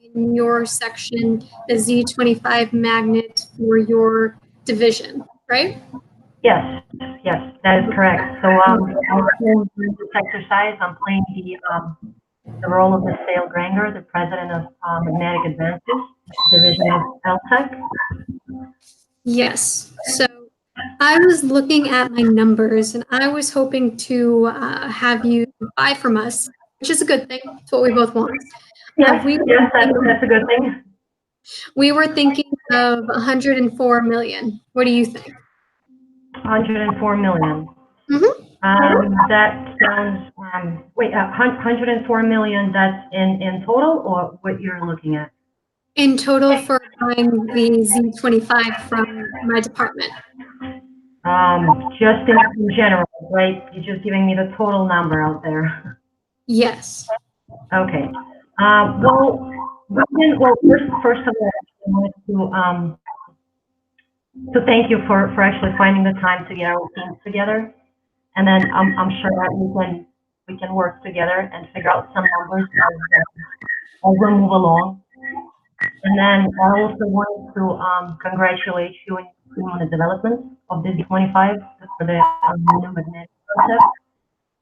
in your section the Z25 magnet for your division, right? Yes, yes, that is correct. So I'm doing this exercise. I'm playing the role of the Sale Granger, the president of Magnetic Advances, division of El-Tek. Yes. So I was looking at my numbers and I was hoping to have you buy from us, which is a good thing. It's what we both want. Yes, yes, that's a good thing. We were thinking of 104 million. What do you think? 104 million. That sounds, wait, 104 million, that's in total or what you're looking at? In total for buying the Z25 from my department. Just in general, right? You're just giving me the total number out there. Yes. Okay. Well, first of all, I wanted to thank you for actually finding the time to get our teams together. And then I'm sure that we can work together and figure out some numbers as we move along. And then I also wanted to congratulate you on the development of this 25 for the new magnetic concept.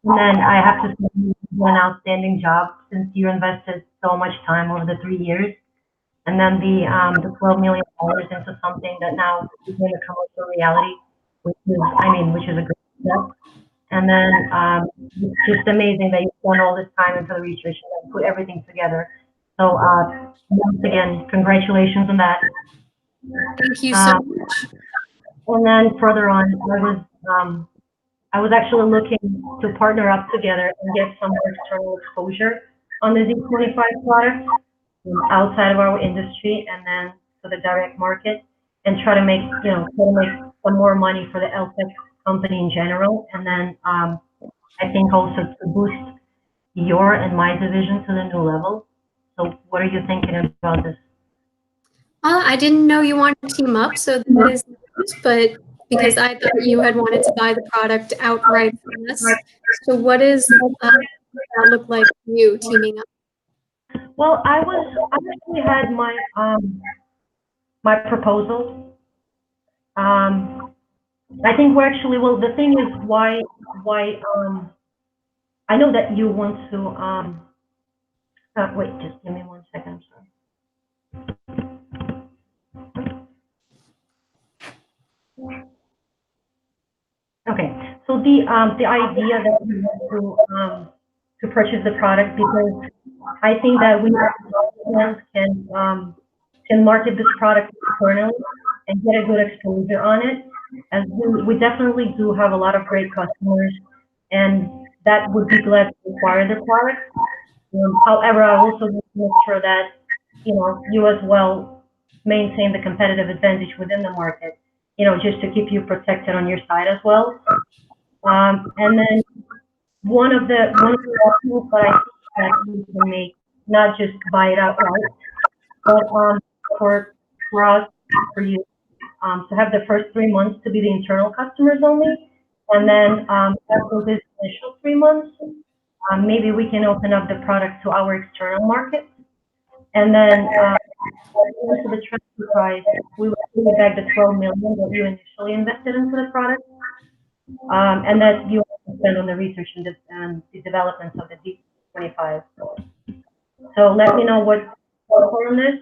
And then I have to say you did an outstanding job since you invested so much time over the 3 years. And then the $12 million into something that now is going to come to reality, which is a great step. And then it's just amazing that you spent all this time into the research and put everything together. So once again, congratulations on that. Thank you so much. And then further on, I was actually looking to partner up together and get some more external exposure on the Z25 product outside of our industry and then to the direct market and try to make some more money for the El-Tek company in general. And then I think also to boost your and my division to the new level. So what are you thinking about this? I didn't know you wanted to team up, so that is news, but because I thought you had wanted to buy the product outright from us. So what does that look like for you teaming up? Well, I actually had my proposal. I think the thing is why I know that you want to wait, just give me 1 second, I'm sorry. Okay, so the idea that we want to purchase the product because I think that we can market this product externally and get a good exposure on it. As we definitely do have a lot of great customers, and that would be glad to acquire the product. However, I also want to make sure that you as well maintain the competitive advantage within the market. Just to keep you protected on your side as well. And then one of the options that I think that we can make, not just buy it outright, but for us, for you, to have the first 3 months to be the internal customers only, and then after this initial 3 months, maybe we can open up the product to our external market, and then into the transfer price, we will pay you back the 12 million that you initially invested into the product, and that you spend on the research and the development of the D25. So let me know what's on this.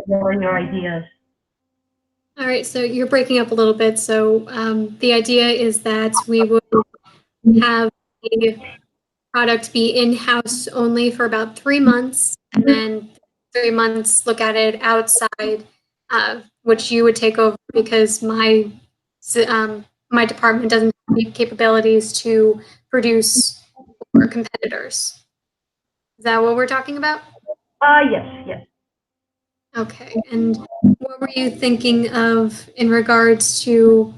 What are your ideas? All right, so you're breaking up a little bit. So the idea is that we would have the product be in-house only for about 3 months, and then 3 months look at it outside, which you would take over because my department doesn't have the capabilities to produce for competitors. Is that what we're talking about? Yes. Okay, and what were you thinking of in regards to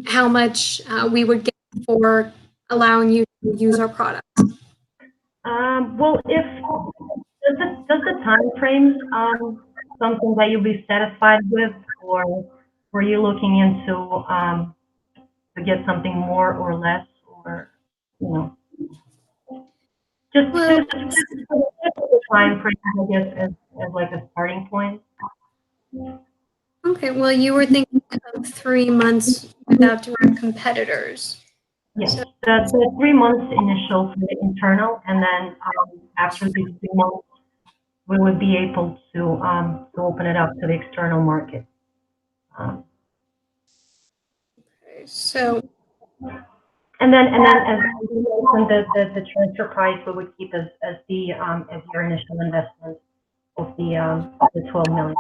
how much we would get for allowing you to use our product? Well, does the time frames something that you'll be satisfied with, or were you looking into to get something more or less, or just time frame, I guess, as like a starting point. Okay, well, you were thinking of 3 months without direct competitors. Yes, So, the 3 months initial for the internal, and then after these 3 months, we would be able to open it up to the external market. Um, so and then as you mentioned, the transfer price we would keep as your initial investment of the 12 million.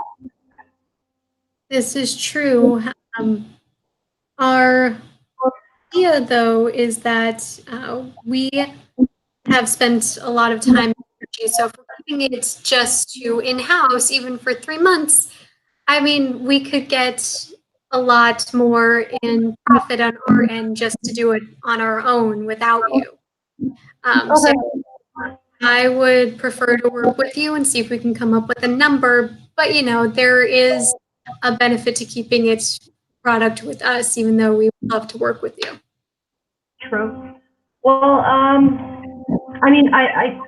this is true. Our idea, though, is that we have spent a lot of time and energy. So if we're keeping it just to in-house, even for 3 months, I mean, we could get a lot more in profit on our end just to do it on our own without you. So Okay. I would prefer to work with you and see if we can come up with a number. But there is a benefit to keeping its product with us, even though we would love to work with you. True. Well, I mean, I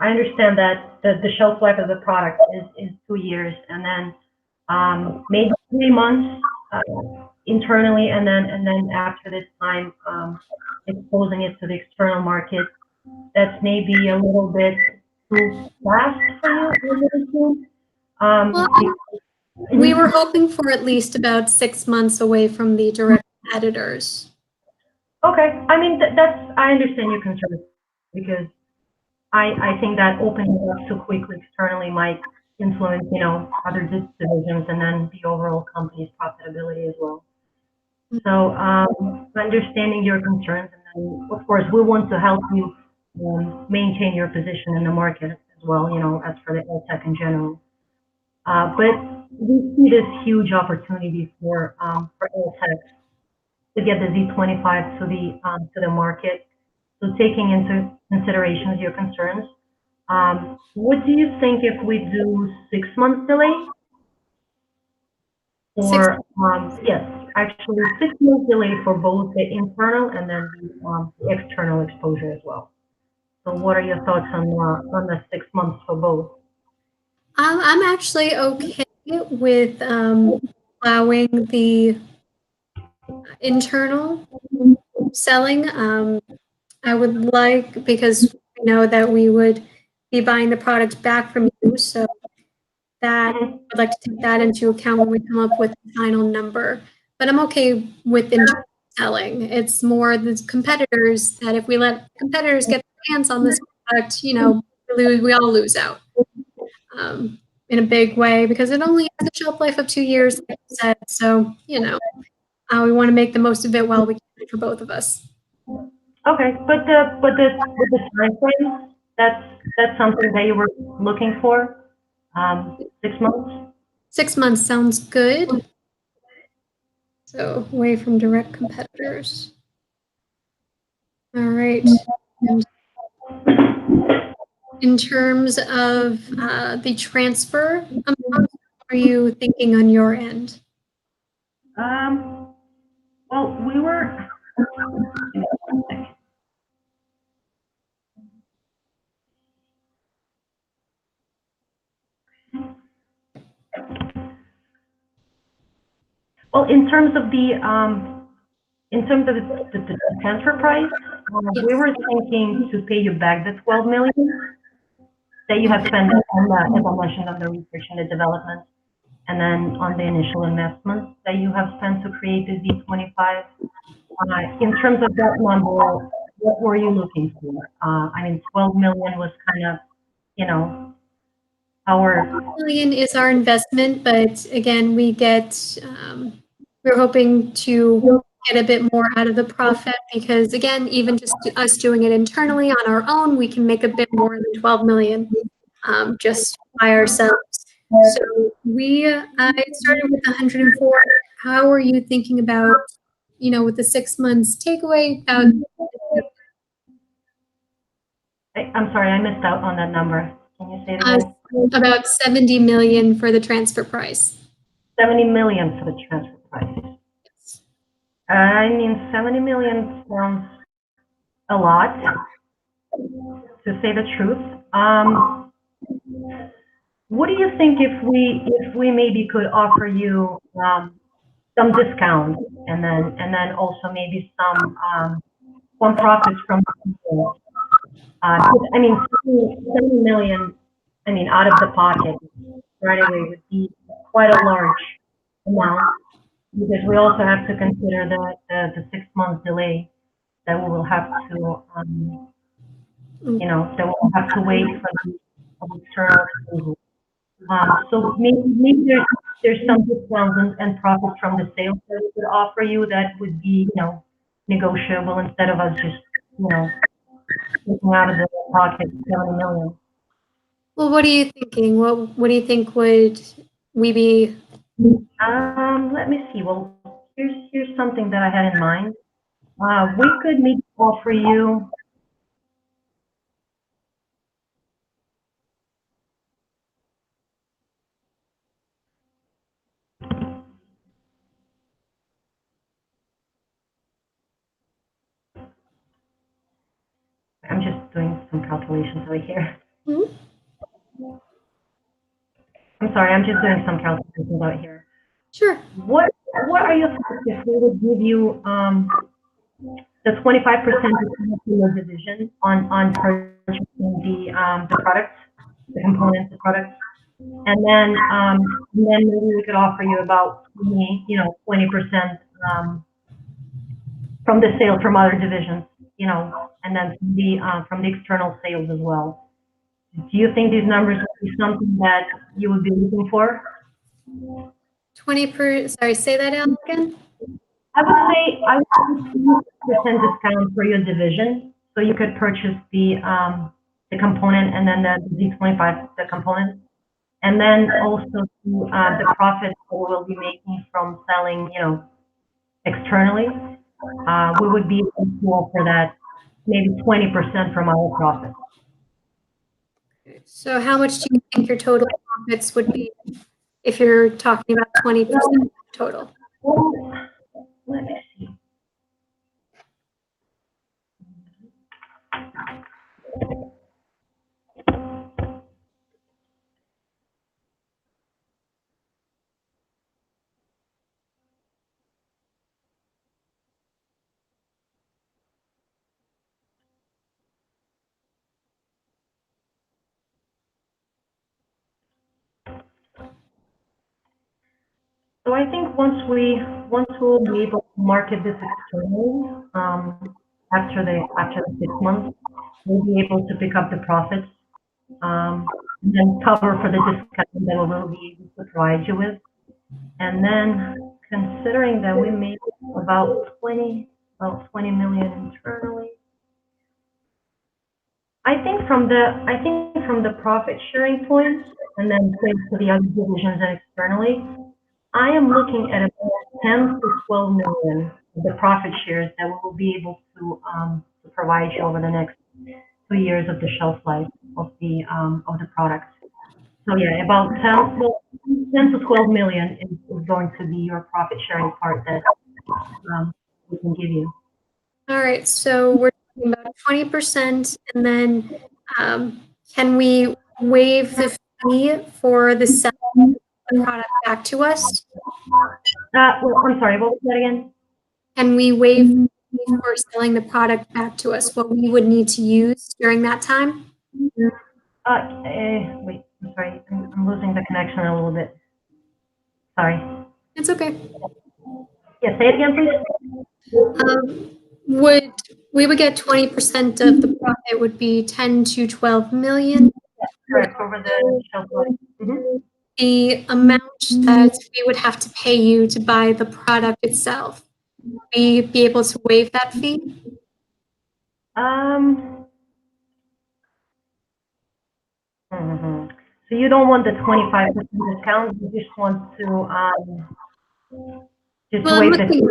understand that the shelf life of the product is 2 years, and then maybe 3 months internally, and then after this time, exposing it to the external market. That's maybe a little bit too fast for you, I would assume. Well, we Mhm. were hoping for at least about 6 months away from the direct competitors. Okay, I mean I understand your concern because I think that opening it up too quickly externally might influence, other divisions and then the overall company's profitability as well. So, understanding your concerns, and then, of course, we want to help you maintain your position in the market as well, as for the El-Tek in general. But we see this huge opportunity for El-Tek to get the Z25 to the market. So taking into considerations your concerns, what do you think if we do 6 months delay? Six, Or, yes, actually 6 months delay for both the internal and then the external exposure as well. So what are your thoughts on the 6 months for both? I'm actually okay with allowing the internal selling. I would like, because we know that we would be buying the product back from you, so that Mhm. I'd like to take that into account when we come up with the final number. But I'm okay with internal selling. It's more the competitors that if we let competitors get their hands on this product, we all lose out in a big way because it only has a shelf life of 2 years, like you said. So, we want to make the most of it while we can for both of us. Okay, but the with the time frame, that's something that you were looking for. 6 months. 6 months sounds good. So away from direct competitors. All right. And in terms of the transfer amount, what are you thinking on your end? Um, well, we were. Well, in terms of the transfer price, we Yes. were thinking to pay you back the 12 million that you have Okay. spent on the, as I mentioned, on the research and the development, and then on the initial investment that you have spent to create the Z25. In terms of that number, what were you looking for? I mean, 12 million was kind of, you know, our. Million is our investment, but again, we're hoping to get a bit more out of the profit because again, even just us doing it internally on our own, we can make a bit more than 12 million just by ourselves. So I started with 104. How are you thinking about, with the 6 months takeaway about I'm sorry, I missed out on that number. Can you say it uh, again? about 70 million for the transfer price? 70 million for the transfer price. I mean, 70 million sounds a lot, to say the truth. What do you think if we maybe could offer you some discounts and then also maybe some profits from people? 'Cause, I mean, 70 million, I mean, out of the pocket right away would be quite a large amount because we also have to consider the 6 month delay that we will have to, that we'll have to wait for the external approval. So maybe there's some discounts and profits from the sales that we could offer you that would be, negotiable instead of us just, you know, taking out of the pocket 70 million. Well, what are you thinking? What do you think would we be? Let me see. Well, here's something that I had in mind. We could maybe offer you. I'm just doing some calculations over here. Hmm? I'm sorry, I'm just doing some calculations out here. Sure. What what are your thoughts if we would give you the 25% discount in your division on purchasing the products, the components, the products, and then maybe we could offer you about 20% from the sales from other divisions, and then from the external sales as well. Do you think these numbers would be something that you would be looking for? 20%. Sorry, say that out again. I would say 20% discount for your division, so you could purchase the component and then the Z25, the component, and then also the profit that we will be making from selling, externally. We would be able to offer that maybe 20% from our profit. So, how much do you think your total profits would be if you're talking about 20% total? Well, let me see. So I think once we'll be able to market this externally, after the 6 months, we'll be able to pick up the profits, and then cover for the discount that we will be able to provide you with. And then considering that we made about 20 million internally, I think from the profit sharing point, and then sales to the other divisions and externally, I am looking at about 10 to 12 million of the profit shares that we will be able to provide you over the next 2 years of the shelf life of the product. So yeah, about 10 to 12 million is going to be your profit sharing part that we can give you. All right, so we're talking about 20%, and then can we waive the fee for the selling the product back to us? Well, I'm sorry, what was that again? Can we waive the fee for selling the product back to us, what we would need to use during that time? Wait, I'm sorry, I'm losing the connection a little bit. Sorry. It's okay. Yeah, say it again, please. Would we would get 20% of the profit would be 10 to 12 million. Correct, over the shelf life. The amount that we would have to pay you to buy the product itself, we be able to waive that fee? Um, So you don't want the 25% discount, you just want to just Well, waive the fee.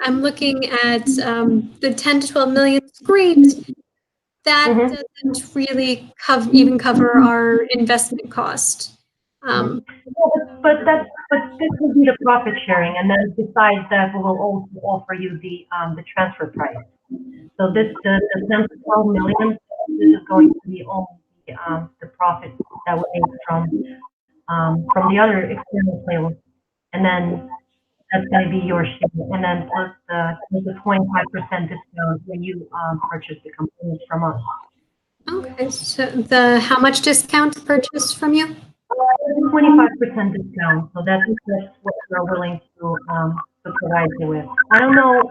I'm looking at the 10 to 12 million. It's great. That doesn't really even cover our investment cost. Well, but this will be the profit sharing, and then besides that, we will also offer you the transfer price. So the 10 to 12 million, this is going to be only the profit that we make from the other external sales, and then that's going to be your share, and then plus the 25% discount when you purchase the components from us. Okay, so the how much discount to purchase from you? 25% discount, so that's what we're willing to provide you with. I don't know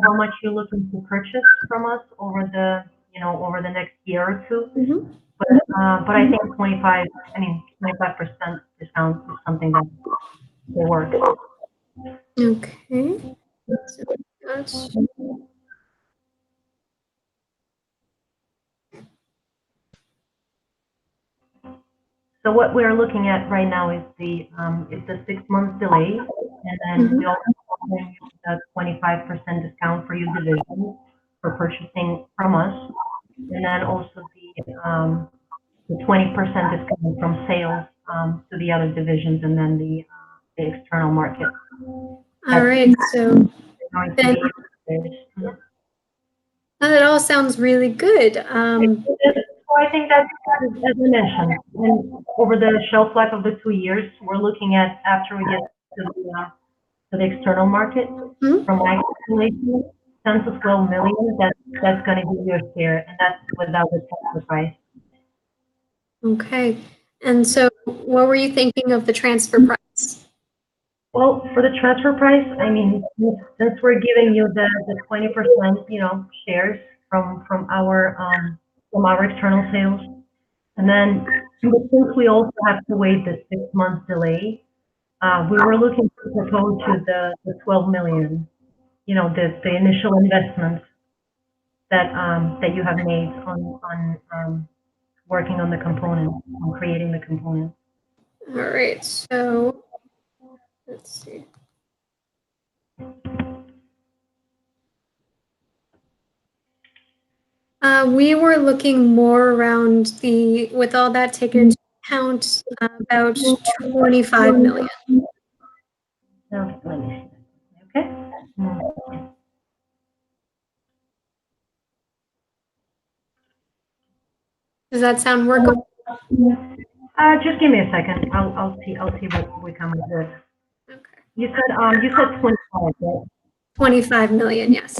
how much you're looking to purchase from us over the next year or two, Mhm. but I think 25% discount is something that will work. Okay. So that's So what we're looking at right now is the 6 month delay, and then we mhm. also offering a 25% discount for your division for purchasing from us, and then also the 20% discount from sales to the other divisions, and then the external market. All That's right. So going to then be. that all sounds really good. So I think that, as I mentioned, and over the shelf life of the 2 years, we're looking at after we get to the external market, Mhm. from my calculation, 10 to 12 million, that's going to be your share, and that's without the transfer price. Okay. And so what were you thinking of the transfer price? Well, for the transfer price, I mean, since we're giving you the 20%, shares from our external sales, and then but since we also have to wait the 6 month delay, we were looking to propose to the 12 million, the initial investment that you have made on working on the component, on creating the component. All right. So let's see. We were looking more around with all that taken into account, about 25 million. Now, let me see. Okay? Does that sound workable? Just give me a second. I'll see what we come up with. Okay. You said 25, right? 25 million, yes.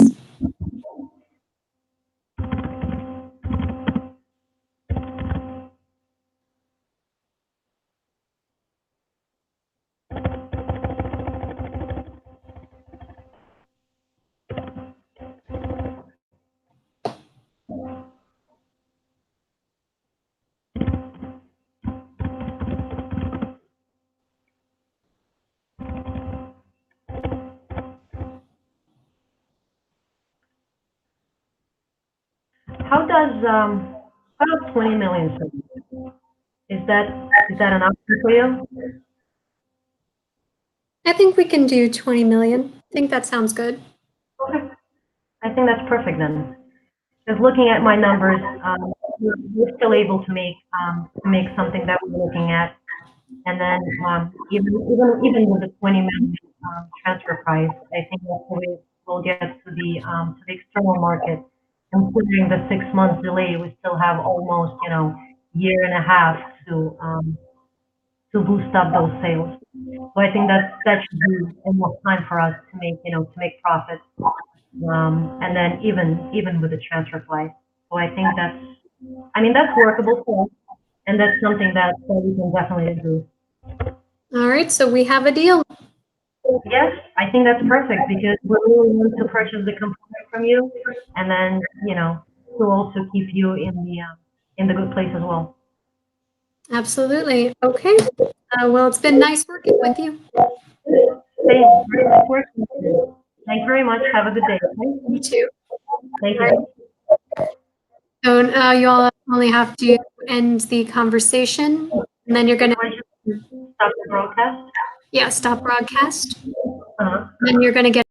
How does 20 million sound? Is that an option for you? I think we can do 20 million. I think that sounds good. Okay. I think that's perfect then. Just looking at my numbers, we're still able to make something that we're looking at. And then, even with the 20 million transfer price, I think that we'll get to the external market. Considering the 6 month delay, we still have almost, year and a half to boost up those sales. So I think that should be enough time for us to make profits. And then even with the transfer price. So I think that's workable for us, and that's something that we can definitely do. All right, so we have a deal. Yes, I think that's perfect because we really want to purchase the component from you, and then to also keep you in the good place as well. Absolutely. Okay. Well, it's been nice working with you. Same, very nice working with you. Thank you very much. Have a good day. You Okay? too. Thank All right. you. So you all only have to end the conversation, and then you're We're gonna, going to stop the broadcast. yeah, stop broadcast. Uh-huh. Then you're gonna get